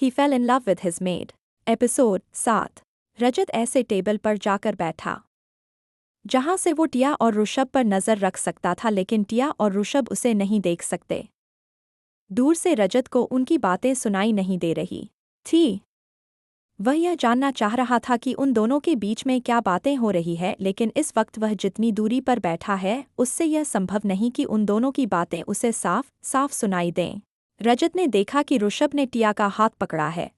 He fail in love with his made. Episode 7। रजत ऐसे table पर जाकर बैठा जहां से वो टिया और ऋषभ पर नजर रख सकता था, लेकिन टिया और ऋषभ उसे नहीं देख सकते। दूर से रजत को उनकी बातें सुनाई नहीं दे रही थी। वह यह जानना चाह रहा था कि उन दोनों के बीच में क्या बातें हो रही है, लेकिन इस वक्त वह जितनी दूरी पर बैठा है उससे यह संभव नहीं कि उन दोनों की बातें उसे साफ साफ सुनाई दें। रजत ने देखा कि ऋषभ ने टिया का हाथ पकड़ा है।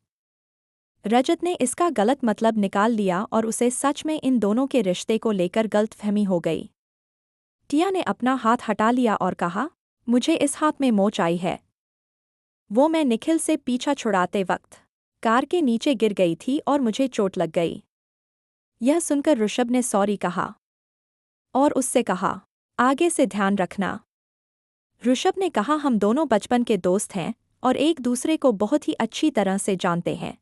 रजत ने इसका गलत मतलब निकाल लिया और उसे सच में इन दोनों के रिश्ते को लेकर गलतफहमी हो गई। टिया ने अपना हाथ हटा लिया और कहा, मुझे इस हाथ में मोच आई है। वो मैं निखिल से पीछा छुड़ाते वक्त कार के नीचे गिर गई थी और मुझे चोट लग गई। यह सुनकर ऋषभ ने सॉरी कहा और उससे कहा, आगे से ध्यान रखना। ऋषभ ने कहा, हम दोनों बचपन के दोस्त हैं और एक दूसरे को बहुत ही अच्छी तरह से जानते हैं।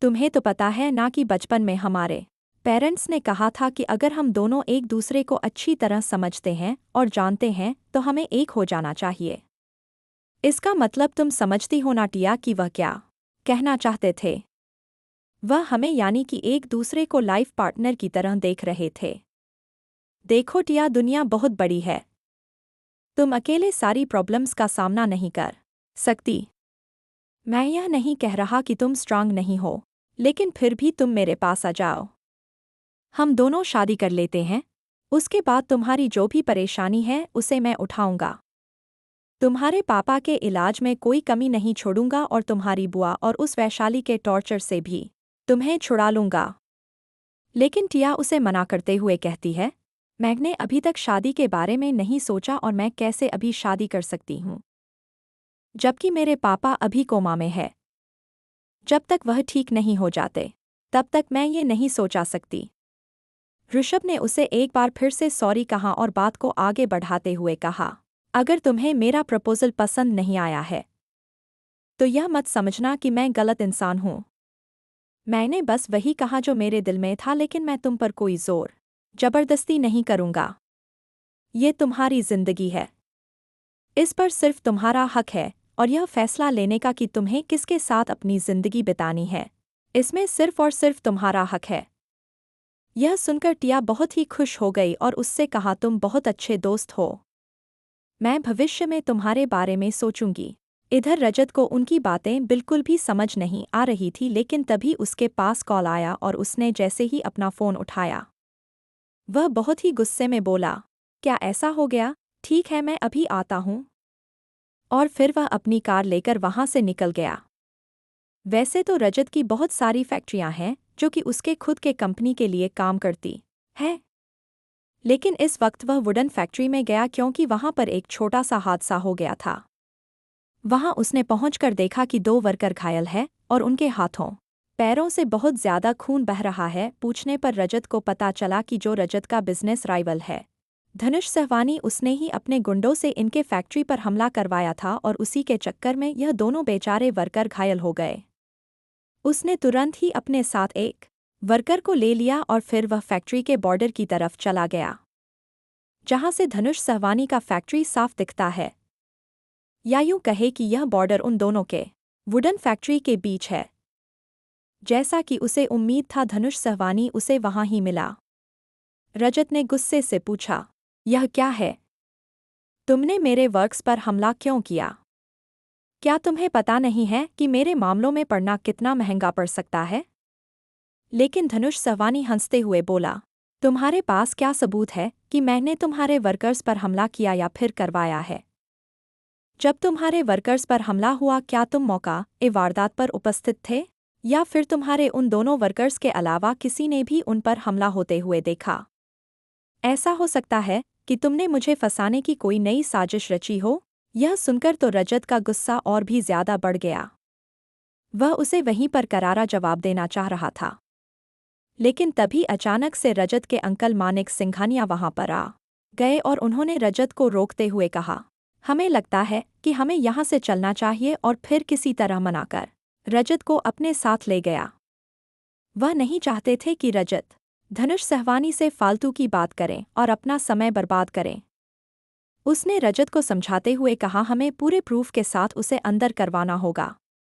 तुम्हें तो पता है ना कि बचपन में हमारे पेरेंट्स ने कहा था कि अगर हम दोनों एक दूसरे को अच्छी तरह समझते हैं और जानते हैं तो हमें एक हो जाना चाहिए। इसका मतलब तुम समझती हो ना टिया कि वह क्या कहना चाहते थे। वह हमें यानी कि एक दूसरे को लाइफ पार्टनर की तरह देख रहे थे। देखो टिया, दुनिया बहुत बड़ी है। तुम अकेले सारी प्रॉब्लम्स का सामना नहीं कर सकती। मैं यह नहीं कह रहा कि तुम स्ट्रांग नहीं हो, लेकिन फिर भी तुम मेरे पास आ जाओ। हम दोनों शादी कर लेते हैं। उसके बाद तुम्हारी जो भी परेशानी है उसे मैं उठाऊंगा। तुम्हारे पापा के इलाज में कोई कमी नहीं छोड़ूंगा और तुम्हारी बुआ और उस वैशाली के टॉर्चर से भी तुम्हें छुड़ा लूंगा। लेकिन टिया उसे मना करते हुए कहती है, मैंने अभी तक शादी के बारे में नहीं सोचा और मैं कैसे अभी शादी कर सकती हूँ, जबकि मेरे पापा अभी कोमा में है। जब तक वह ठीक नहीं हो जाते तब तक मैं ये नहीं सोचा सकती। ऋषभ ने उसे एक बार फिर से सॉरी कहा और बात को आगे बढ़ाते हुए कहा, अगर तुम्हें मेरा प्रपोजल पसंद नहीं आया है तो यह मत समझना कि मैं गलत इंसान हूँ। मैंने बस वही कहा जो मेरे दिल में था, लेकिन मैं तुम पर कोई जोर जबरदस्ती नहीं करूँगा। ये तुम्हारी जिंदगी है। इस पर सिर्फ तुम्हारा हक है और यह फैसला लेने का कि तुम्हें किसके साथ अपनी जिंदगी बितानी है, इसमें सिर्फ और सिर्फ तुम्हारा हक है। यह सुनकर टिया बहुत ही खुश हो गई और उससे कहा, तुम बहुत अच्छे दोस्त हो। मैं भविष्य में तुम्हारे बारे में सोचूंगी। इधर रजत को उनकी बातें बिल्कुल भी समझ नहीं आ रही थी, लेकिन तभी उसके पास कॉल आया और उसने जैसे ही अपना फ़ोन उठाया वह बहुत ही गुस्से में बोला, क्या ऐसा हो गया? ठीक है, मैं अभी आता हूँ। और फिर वह अपनी कार लेकर वहाँ से निकल गया। वैसे तो रजत की बहुत सारी फैक्ट्रियाँ हैं जो कि उसके खुद के कंपनी के लिए काम करती है, लेकिन इस वक्त वह वुडन फैक्ट्री में गया क्योंकि वहाँ पर एक छोटा सा हादसा हो गया था। वहाँ उसने पहुंचकर देखा कि 2 वर्कर घायल हैं और उनके हाथों पैरों से बहुत ज्यादा खून बह रहा है। पूछने पर रजत को पता चला कि जो रजत का बिजनेस राइवल है धनुष सहवानी, उसने ही अपने गुंडों से इनके फैक्ट्री पर हमला करवाया था और उसी के चक्कर में यह दोनों बेचारे वर्कर घायल हो गए। उसने तुरंत ही अपने साथ एक वर्कर को ले लिया और फिर वह फैक्ट्री के बॉर्डर की तरफ चला गया, जहां से धनुष सहवानी का फैक्ट्री साफ दिखता है, या यूं कहे कि यह बॉर्डर उन दोनों के वुडन फैक्ट्री के बीच है। जैसा कि उसे उम्मीद था, धनुष सहवानी उसे वहां ही मिला। रजत ने गुस्से से पूछा, यह क्या है? तुमने मेरे वर्क्स पर हमला क्यों किया? क्या तुम्हें पता नहीं है कि मेरे मामलों में पड़ना कितना महंगा पड़ सकता है? लेकिन धनुष सहवानी हंसते हुए बोला, तुम्हारे पास क्या सबूत है कि मैंने तुम्हारे वर्कर्स पर हमला किया या फिर करवाया है? जब तुम्हारे वर्कर्स पर हमला हुआ, क्या तुम मौका ए वारदात पर उपस्थित थे या फिर तुम्हारे उन दोनों वर्कर्स के अलावा किसी ने भी उन पर हमला होते हुए देखा? ऐसा हो सकता है कि तुमने मुझे फंसाने की कोई नई साजिश रची हो। यह सुनकर तो रजत का गुस्सा और भी ज्यादा बढ़ गया। वह उसे वहीं पर करारा जवाब देना चाह रहा था, लेकिन तभी अचानक से रजत के अंकल मानिक सिंघानिया वहां पर आ गए और उन्होंने रजत को रोकते हुए कहा, हमें लगता है कि हमें यहाँ से चलना चाहिए। और फिर किसी तरह मनाकर रजत को अपने साथ ले गया। वह नहीं चाहते थे कि रजत धनुष सहवानी से फालतू की बात करें और अपना समय बर्बाद करें। उसने रजत को समझाते हुए कहा, हमें पूरे प्रूफ के साथ उसे अंदर करवाना होगा।